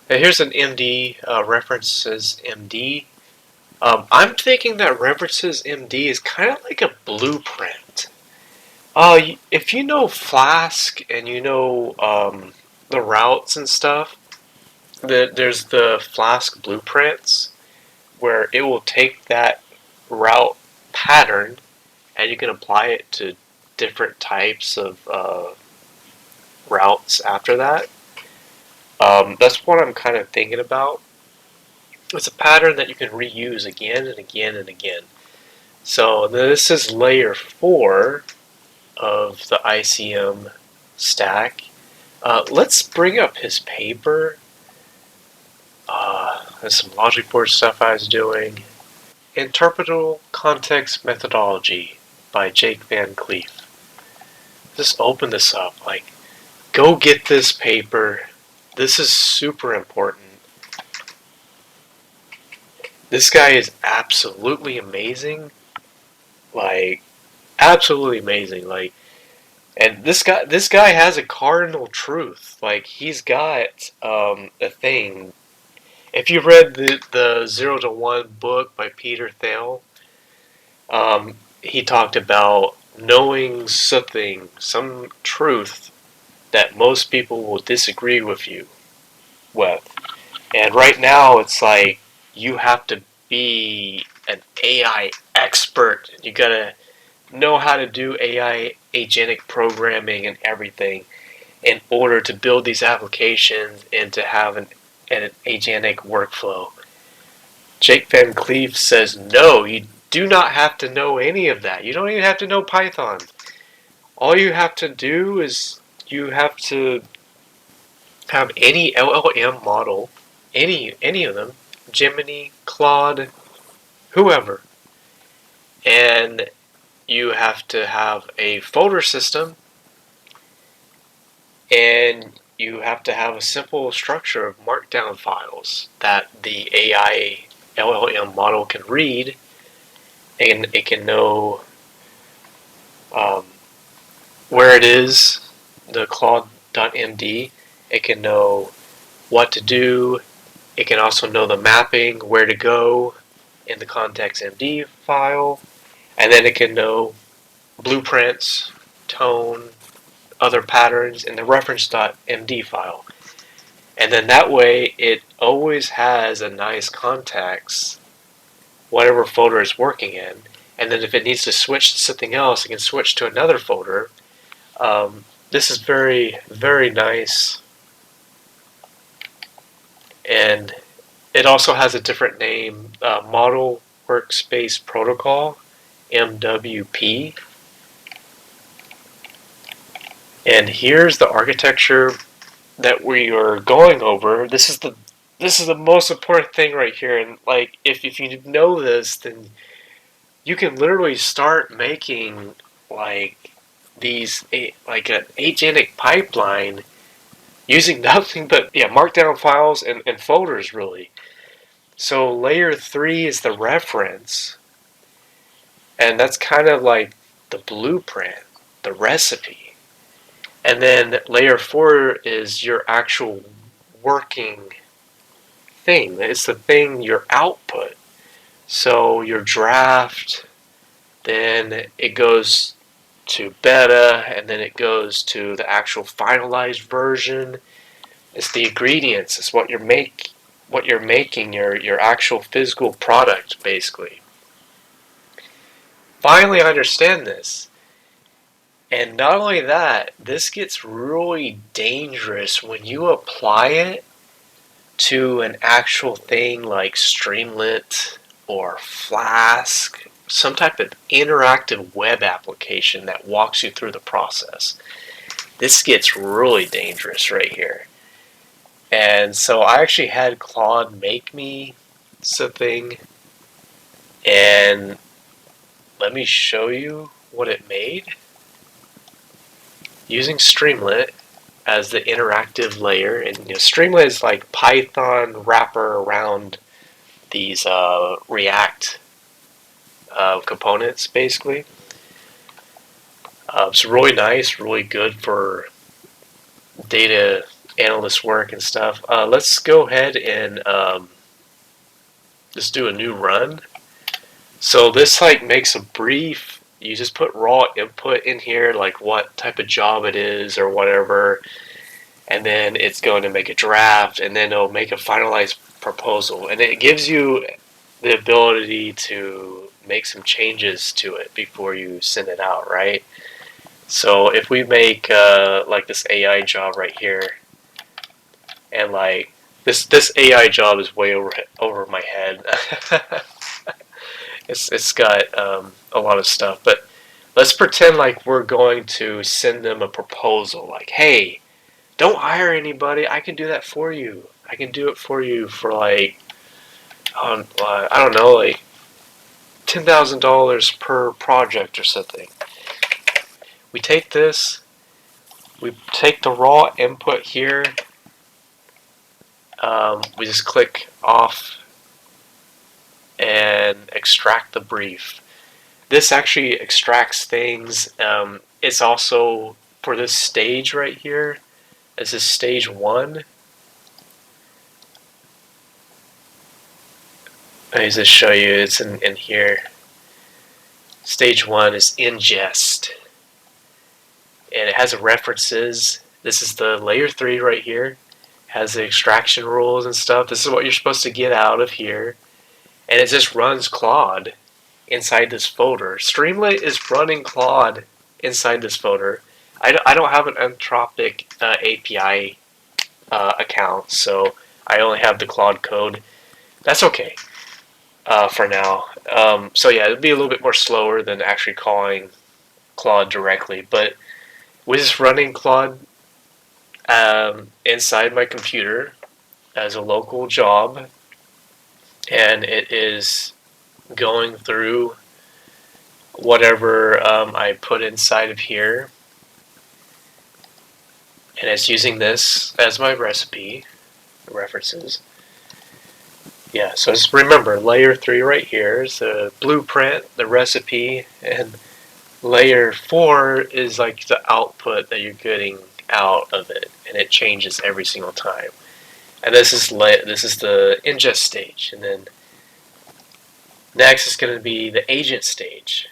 Now here's an MD, references MD. I'm thinking that references MD is kind of like a blueprint. If you know Flask and you know the routes and stuff, there's the Flask blueprints where it will take that route pattern and you can apply it to different types of routes after that. That's what I'm kind of thinking about. It's a pattern that you can reuse again and again and again. So this is layer 4 of the ICM stack. Let's bring up his paper. There's some logic board stuff I was doing. Interpretable Context Methodology by Jake Van Clief. Just open this up. Go get this paper. This is super important. This guy is absolutely amazing. Absolutely amazing. And this guy has a cardinal truth. He's got a thing. If you read the 0 to 1 book by Peter Thiel, he talked about knowing something, some truth that most people will disagree with you with. And right now, it's like you have to be an AI expert. You gotta know how to do AI agentic programming and everything in order to build these applications and to have an agentic workflow. Jake Van Clief says, no, you do not have to know any of that. You don't even have to know Python. All you have to do is you have to have any LLM model, any of them, Gemini, Claude, whoever, and you have to have a folder system, and you have to have a simple structure of Markdown files that the AI LLM model can read, and it can know where it is, the Claude.md. It can know what to do. It can also know the mapping, where to go in the context.md file, and then it can know blueprints, tone, other patterns in the reference.md file. And then that way it always has a nice context, whatever folder it's working in. And then if it needs to switch to something else, it can switch to another folder. This is very, very nice. And it also has a different name, Model Workspace Protocol, MWP. And here's the architecture that we are going over. This is the most important thing right here. And if you know this, then you can literally start making an agentic pipeline using nothing but markdown files and folders really. So layer 3 is the reference, and that's kind of like the blueprint, the recipe. And then layer 4 is your actual working thing. It's the thing, your output. So your draft, then it goes to beta, and then it goes to the actual finalized version. It's the ingredients. It's what you're making, your actual physical product, basically. Finally, I understand this. And not only that, this gets really dangerous when you apply it to an actual thing like Streamlit or Flask, some type of interactive web application that walks you through the process. This gets really dangerous right here. And so I actually had Claude make me something, and let me show you what it made. Using Streamlit as the interactive layer, and Streamlit is like Python wrapper around these React components, basically. It's really nice, really good for data analyst work and stuff. Let's go ahead and just do a new run. So this like makes a brief. You just put raw input in here, like what type of job it is or whatever, and then it's going to make a draft, and then it'll make a finalized proposal, and it gives you the ability to make some changes to it before you send it out, right? So if we make like this AI job right here, and like this AI job is way over my head. It's got a lot of stuff, but let's pretend like we're going to send them a proposal, like, hey, don't hire anybody. I can do that for you. I can do it for you for like, I don't know, like $10,000 per project or something. We take this, we take the raw input here, we just click off and extract the brief. This actually extracts things. It's also for this stage right here. This is stage 1. Let me just show you. It's in here. Stage 1 is ingest, and it has references. This is the layer 3 right here. Has the extraction rules and stuff. This is what you're supposed to get out of here, and it just runs Claude inside this folder. Streamlit is running Claude inside this folder. I don't have an Anthropic API account, so I only have the Claude code. That's okay for now. So yeah, it'll be a little bit more slower than actually calling Claude directly, but we're just running Claude inside my computer as a local job, and it is going through whatever I put inside of here, and it's using this as my recipe references. Yeah, so just remember, layer 3 right here is the blueprint, the recipe, and layer 4 is like the output that you're getting out of it, and it changes every single time. And this is the ingest stage, and then next is going to be the agent stage.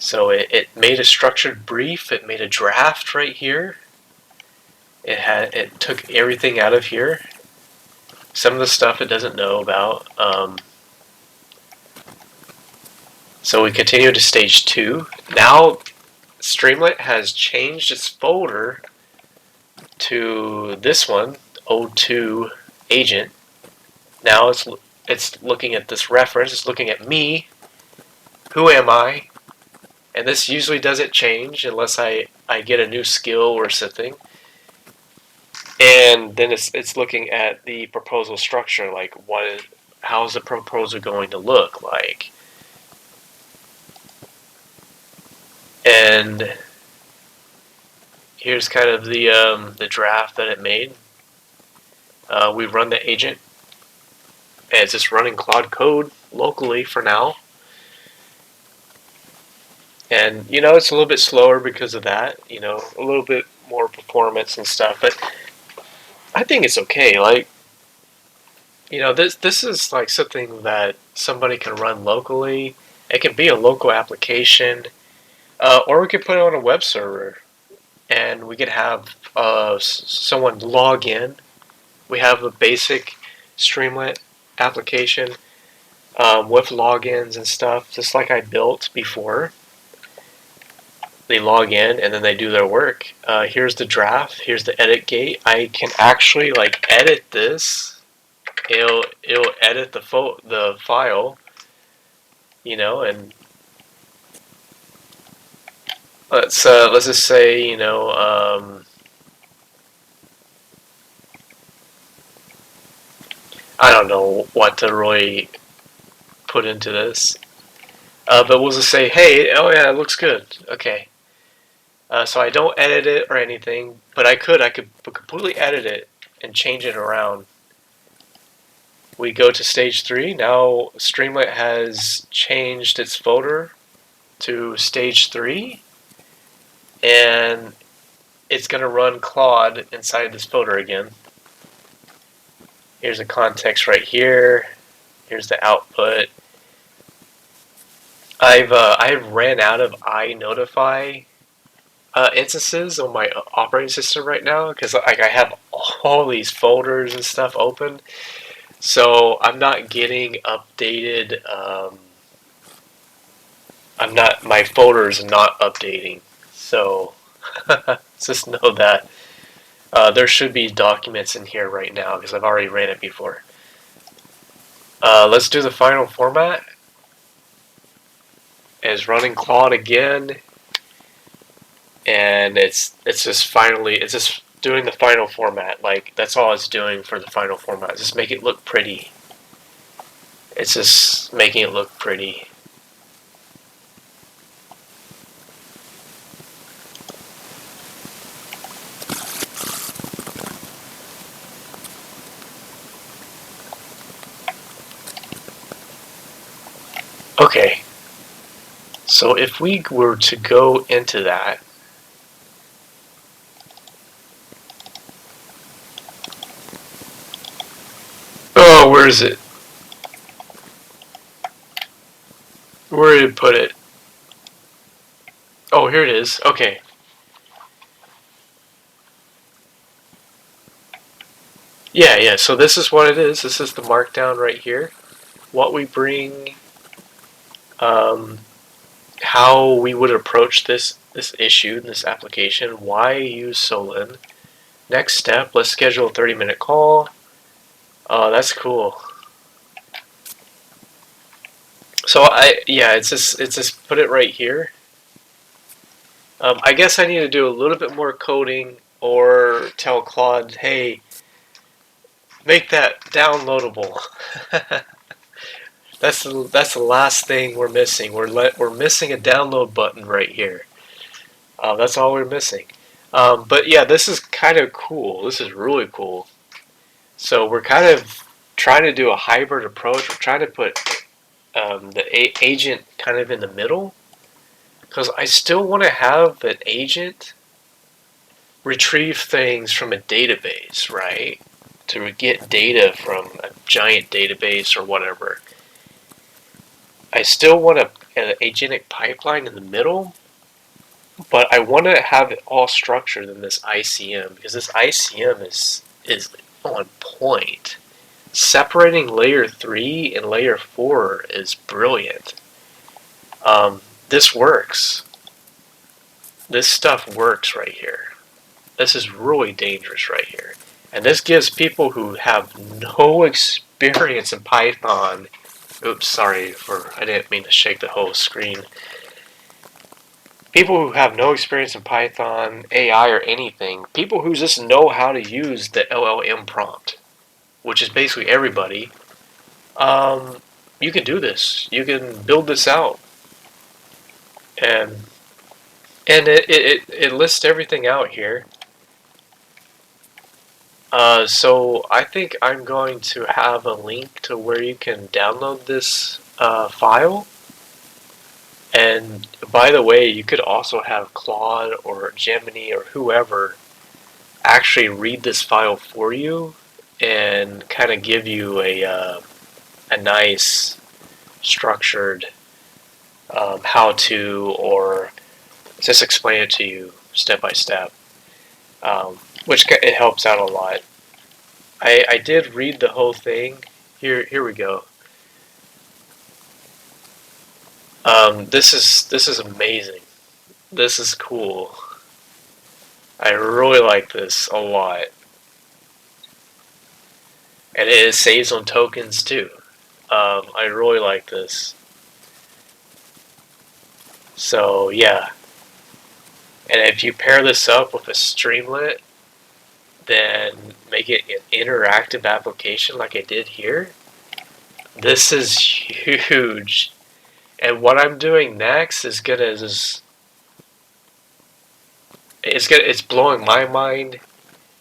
So it made a structured brief, it made a draft right here. It took everything out of here. Some of the stuff it doesn't know about. So we continue to stage 2. Now Streamlit has changed its folder to this one, O2 agent. Now it's looking at this reference, it's looking at me. Who am I? And this usually doesn't change unless I get a new skill or something. And then it's looking at the proposal structure, like how is the proposal going to look like? And here's kind of the draft that it made. We run the agent, and it's just running Claude code locally for now. And it's a little bit slower because of that. A little bit more performance and stuff, but I think it's okay. Like, this is like something that somebody can run locally. It can be a local application, or we could put it on a web server, and we could have someone log in. We have a basic Streamlit application with logins and stuff, just like I built before. They log in and then they do their work. Here's the draft. Here's the edit gate. I can actually like edit this. It'll edit the file, and let's just say I don't know what to really put into this, but we'll just say, hey, oh yeah, it looks good. Okay. So I don't edit it or anything, but I could completely edit it and change it around. We go to stage 3. Now Streamlit has changed its folder to stage 3, and it's going to run Claude inside this folder again. Here's a context right here. Here's the output. I've ran out of iNotify instances on my operating system right now because like I have all these folders and stuff open, so I'm not getting updated. My folders are not updating, so just know that there should be documents in here right now because I've already ran it before. Let's do the final format. It's running Claude again, and it's just doing the final format. Like that's all it's doing for the final format. Just make it look pretty. It's just making it look pretty. Okay, so if we were to go into that, oh, where is it? Where did it put it? Oh, here it is. Okay. Yeah, so this is what it is. This is the markdown right here. What we bring, how we would approach this issue, this application, why use Solin. Next step, let's schedule a 30-minute call. Oh, that's cool. So it's just put it right here. I guess I need to do a little bit more coding or tell Claude, hey, make that downloadable. That's the last thing we're missing. We're missing a download button right here. That's all we're missing. But yeah, this is kind of cool. This is really cool. So we're kind of trying to do a hybrid approach. We're trying to put the agent kind of in the middle, because I still want to have an agent retrieve things from a database, right? To get data from a giant database or whatever. I still want an agentic pipeline in the middle, but I want to have it all structured in this ICM, because this ICM is on point. Separating layer 3 and layer 4 is brilliant. This works. This stuff works right here. This is really dangerous right here. And this gives people who have no experience in Python. Oops, sorry I didn't mean to shake the whole screen. People who have no experience in Python, AI, or anything. People who just know how to use the LLM prompt, which is basically everybody. You can do this. You can build this out. And it lists everything out here. So I think I'm going to have a link to where you can download this file. And by the way, you could also have Claude or Gemini or whoever actually read this file for you and kind of give you a nice structured how-to, or just explain it to you step by step, which it helps out a lot. I did read the whole thing. Here we go. This is amazing. This is cool. I really like this a lot. And it saves on tokens too. I really like this. So yeah. And if you pair this up with a Streamlit, then make it an interactive application like I did here, this is huge. And what I'm doing next is it's blowing my mind.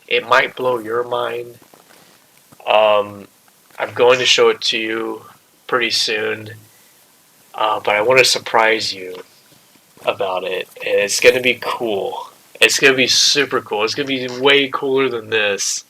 It might blow your mind. I'm going to show it to you pretty soon, but I want to surprise you about it, and it's going to be cool. It's gonna be super cool. It's gonna be way cooler than this.